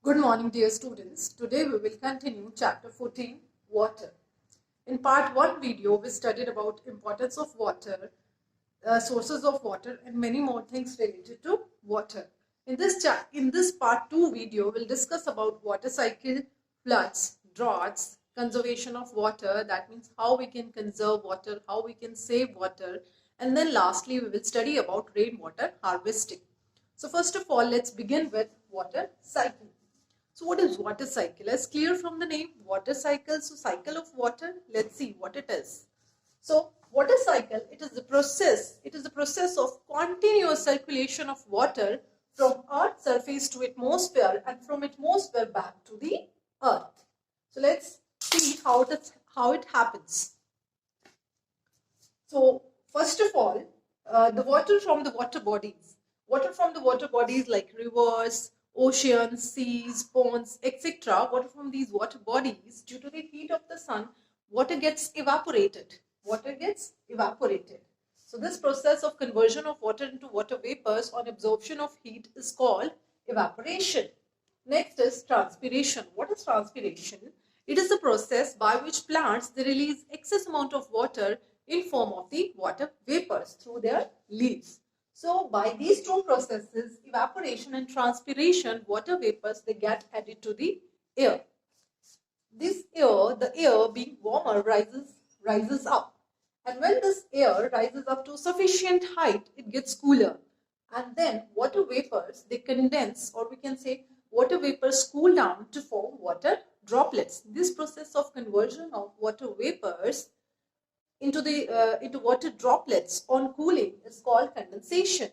Good morning, dear students. Today we will continue chapter 14, water. In part 1 video, we studied about importance of water, sources of water, and many more things related to water. In this part 2 video, we'll discuss about water cycle, floods, droughts, conservation of water. That means how we can conserve water, how we can save water, and then lastly, we will study about rainwater harvesting. So first of all, let's begin with water cycle. So what is water cycle? As clear from the name, water cycle. So cycle of water, let's see what it is. So water cycle, it is the process of continuous circulation of water from Earth's surface to atmosphere and from atmosphere back to the Earth. So let's see how it happens. So first of all, the water from the water bodies. Water from the water bodies like rivers, oceans, seas, ponds, etc. Water from these water bodies, due to the heat of the sun, water gets evaporated. So this process of conversion of water into water vapors on absorption of heat is called evaporation. Next is transpiration. What is transpiration? It is the process by which plants they release excess amount of water in form of the water vapors through their leaves. So by these two processes, evaporation and transpiration, water vapors, they get added to the air. The air being warmer rises up. And when this air rises up to sufficient height, it gets cooler. And then water vapors, they condense, or we can say water vapors cool down to form water droplets. This process of conversion of water vapors into water droplets on cooling is called condensation.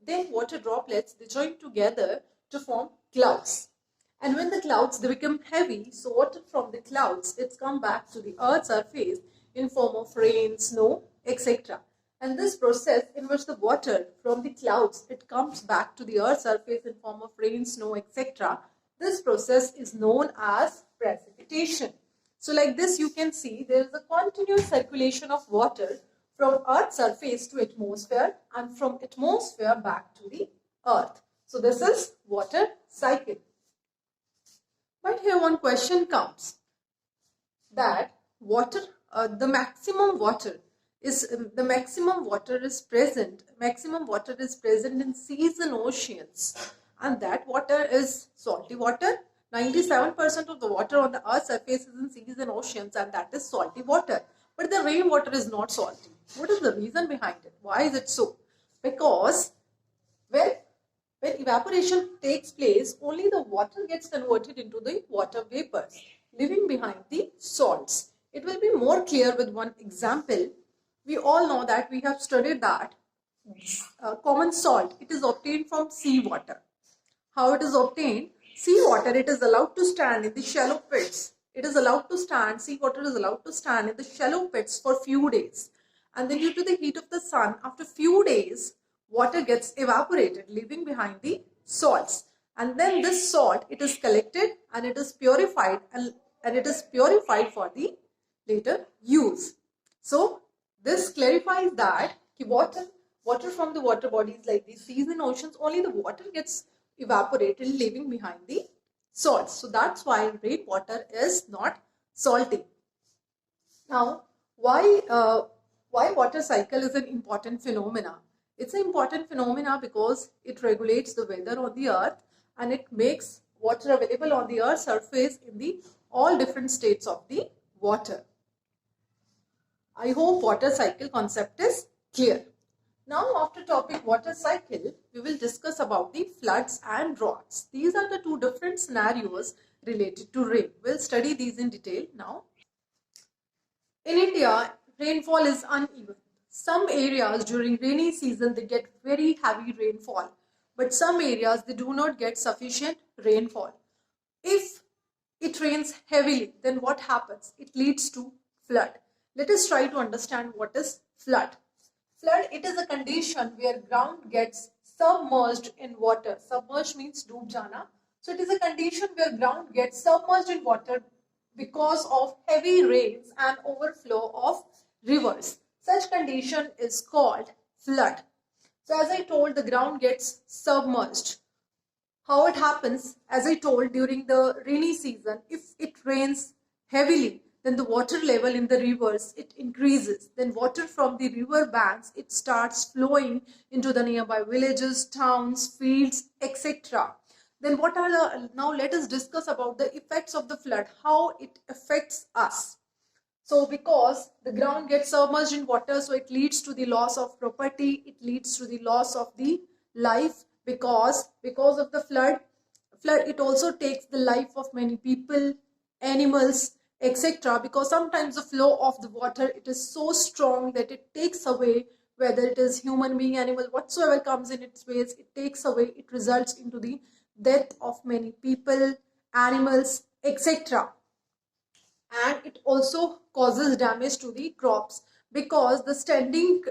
Then water droplets, they join together to form clouds. And when the clouds, they become heavy, so water from the clouds, it's come back to the Earth's surface in form of rain, snow, etc. And this process in which the water from the clouds, it comes back to the Earth's surface in form of rain, snow, etc. This process is known as precipitation. So like this, you can see there is a continuous circulation of water from Earth's surface to atmosphere and from atmosphere back to the Earth. So this is water cycle. But here one question comes that the maximum water is present in seas and oceans, and that water is salty water. 97% of the water on the Earth's surface is in seas and oceans, and that is salty water. But the rainwater is not salty. What is the reason behind it? Why is it so? Because when evaporation takes place, only the water gets converted into the water vapors, leaving behind the salts. It will be more clear with one example. We all know that we have studied that common salt, it is obtained from seawater. How it is obtained? Seawater, it is allowed to stand in the shallow pits. Seawater is allowed to stand in the shallow pits for few days. And then due to the heat of the sun, after few days, water gets evaporated, leaving behind the salts. And then this salt, it is collected and it is purified for the later use. So this clarifies that water from the water bodies like the seas and oceans, only the water gets evaporated, leaving behind the salts. So that's why rainwater is not salty. Now, why water cycle is an important phenomena? It's an important phenomena because it regulates the weather on the earth and it makes water available on the earth's surface in the all different states of the water. I hope water cycle concept is clear. Now, after topic water cycle, we will discuss about the floods and droughts. These are the two different scenarios related to rain. We'll study these in detail now. In India, rainfall is uneven. Some areas during rainy season, they get very heavy rainfall. But some areas, they do not get sufficient rainfall. If it rains heavily, then what happens? It leads to flood. Let us try to understand what is flood. Flood, it is a condition where ground gets submerged in water. Submerged means doob jana. So it is a condition where ground gets submerged in water because of heavy rains and overflow of rivers. Such condition is called flood. So as I told, the ground gets submerged. How it happens, as I told, during the rainy season, if it rains heavily, then the water level in the rivers, it increases. Then water from the river banks, it starts flowing into the nearby villages, towns, fields, etc. Then what are the, now let us discuss about the effects of the flood, how it affects us. So because the ground gets submerged in water, so it leads to the loss of property, it leads to the loss of the life, because of the flood it also takes the life of many people, animals, etc. Because sometimes the flow of the water, it is so strong that it takes away, whether it is human being, animal, whatsoever comes in its ways, it takes away, it results into the death of many people, animals, etc. And it also causes damage to the crops, because the standing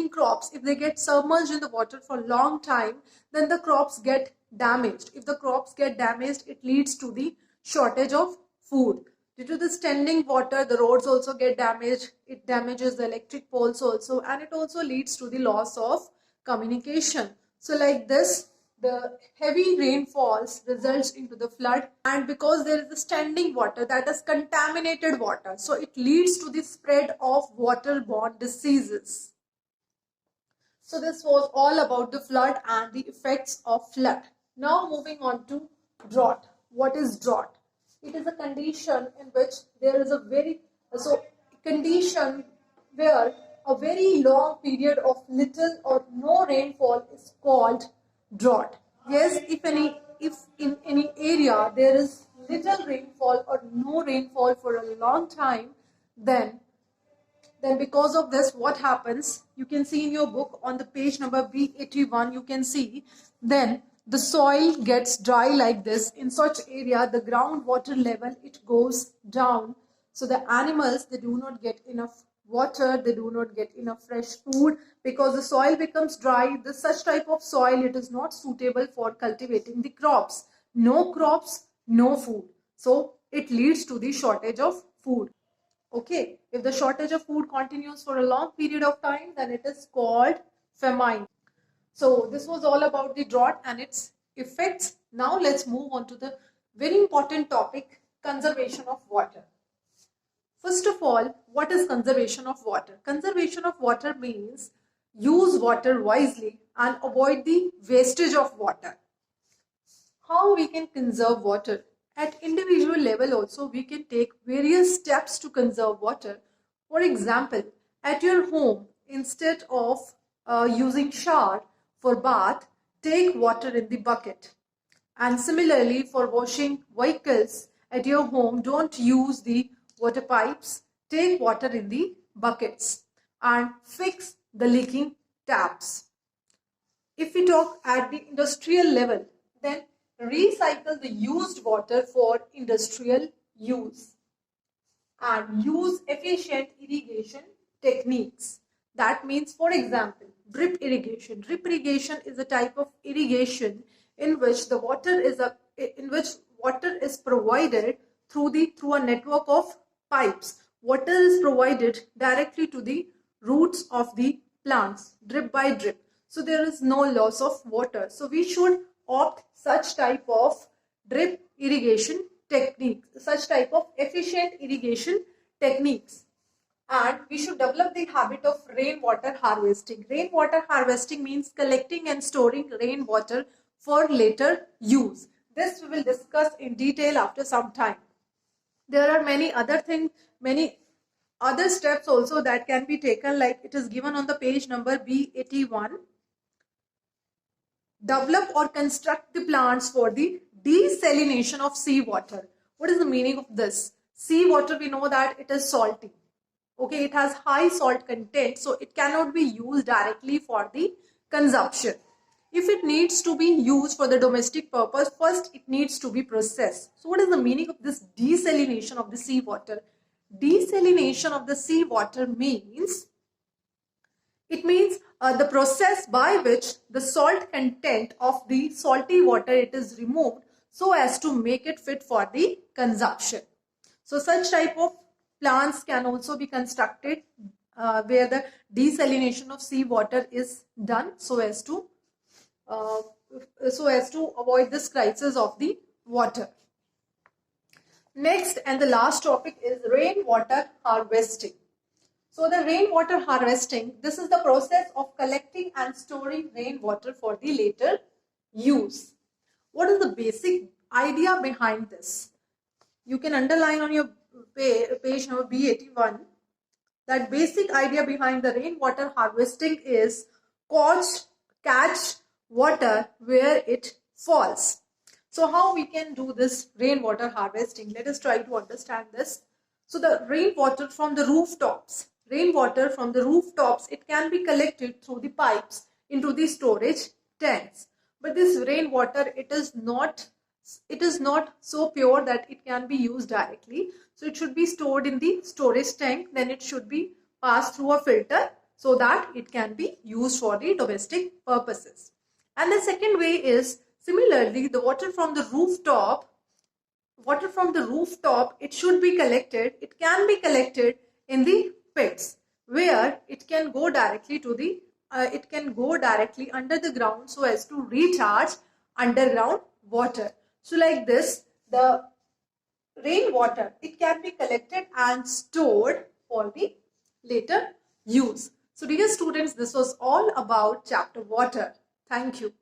crops, if they get submerged in the water for a long time, then the crops get damaged. If the crops get damaged, it leads to the shortage of food. Due to the standing water, the roads also get damaged, it damages the electric poles also, and it also leads to the loss of communication. So like this, the heavy rainfalls results into the flood, and because there is a standing water, that is contaminated water, so it leads to the spread of waterborne diseases. So this was all about the flood and the effects of flood. Now moving on to drought. What is drought? It is a condition in which there is a condition where a very long period of little or no rainfall is called drought. Yes, if in any area there is little rainfall or no rainfall for a long time, then because of this, what happens, you can see in your book on the page number B81, you can see, then the soil gets dry like this. In such area, the groundwater level, it goes down. So the animals, they do not get enough water, they do not get enough fresh food, because the soil becomes dry. Such type of soil, it is not suitable for cultivating the crops. No crops, no food. So it leads to the shortage of food. Okay, if the shortage of food continues for a long period of time, then it is called famine. So this was all about the drought and its effects. Now let's move on to the very important topic, conservation of water. First of all, what is conservation of water? Conservation of water means use water wisely and avoid the wastage of water. How we can conserve water? At individual level also, we can take various steps to conserve water. For example, at your home, instead of using shower for bath, take water in the bucket. And similarly, for washing vehicles at your home, don't use the water pipes, take water in the buckets and fix the leaking taps. If we talk at the industrial level, then recycle the used water for industrial use and use efficient irrigation techniques. That means, for example, drip irrigation. Drip irrigation is a type of irrigation in which the water is provided through a network of pipes. Water is provided directly to the roots of the plants, drip by drip. So there is no loss of water. So we should opt such type of drip irrigation techniques, such type of efficient irrigation techniques. And we should develop the habit of rainwater harvesting. Rainwater harvesting means collecting and storing rainwater for later use. This we will discuss in detail after some time. There are many other steps also that can be taken, like it is given on the page number B81. Develop or construct the plants for the desalination of seawater. What is the meaning of this? Seawater, we know that it is salty. Okay, it has high salt content, so it cannot be used directly for the consumption. If it needs to be used for the domestic purpose, first it needs to be processed. So what is the meaning of this desalination of the seawater? Desalination of the seawater means the process by which the salt content of the salty water, it is removed so as to make it fit for the consumption. So such type of plants can also be constructed where the desalination of seawater is done so as to avoid this crisis of the water. Next and the last topic is rainwater harvesting. So the rainwater harvesting, this is the process of collecting and storing rainwater for the later use. What is the basic idea behind this? You can underline on your page number B81 that basic idea behind the rainwater harvesting is catch water where it falls. So how we can do this rainwater harvesting? Let us try to understand this. So the rainwater from the rooftops, it can be collected through the pipes into the storage tanks. But this rainwater, it is not so pure that it can be used directly. So it should be stored in the storage tank. Then it should be passed through a filter so that it can be used for the domestic purposes. And the second way is similarly the water from the rooftop, it should be collected. It can be collected in the pits where it can go directly to the under the ground so as to recharge underground water. So like this, the rainwater, it can be collected and stored for the later use. So dear students, this was all about chapter water. Thank you.